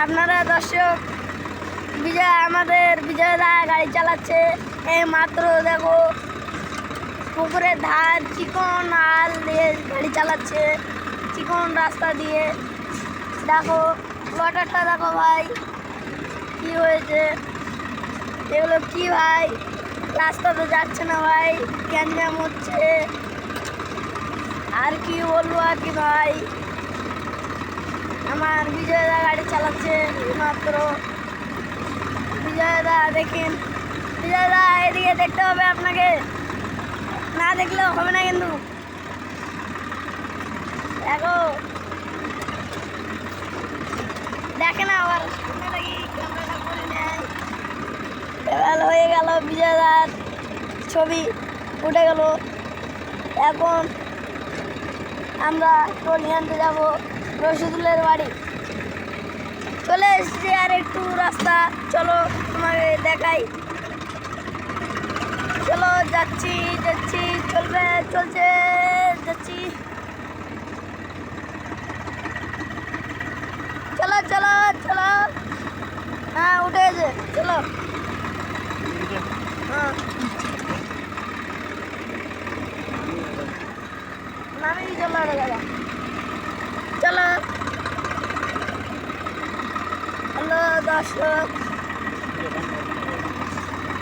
আপনারা দর্শক বিজয় দা গাড়ি চালাচ্ছে। এই মাত্র দেখো পুকুরের ধার চিকন আল দিয়ে গাড়ি চালাচ্ছে, চিকন রাস্তা দিয়ে। দেখো লটারটা দেখো ভাই কি হয়েছে, এগুলো কি ভাই, রাস্তা তো যাচ্ছে না ভাই, গ্যাঞ্জাম হচ্ছে। আর কি বলবো আর কি ভাই, আমার বিজয়দা গাড়ি চালাচ্ছে মাত্র। বিজয়দা দেখেন, বিজয়দা এদিকে দেখতে হবে আপনাকে, না দেখলেও হবে না কিন্তু। দেখো দেখে না আবার সামনে লাগি ক্যামেরাটা করে নেয়। এবার হয়ে গেল বিজয়দার ছবি উঠে গেল। এখন আমরা ট্রলি আনতে যাবো রশিদুলের বাড়ি। চলে এসছি আর একটু রাস্তা, চলো তোমাকে দেখাই। চলো যাচ্ছি যাচ্ছি, চলবে চলছে, যাচ্ছি। চলো চলো চলো, হ্যাঁ উঠে গেছে, চলো। হ্যাঁ নামিয়ে চলো দাদা, চলো। হ্যালো দর্শক,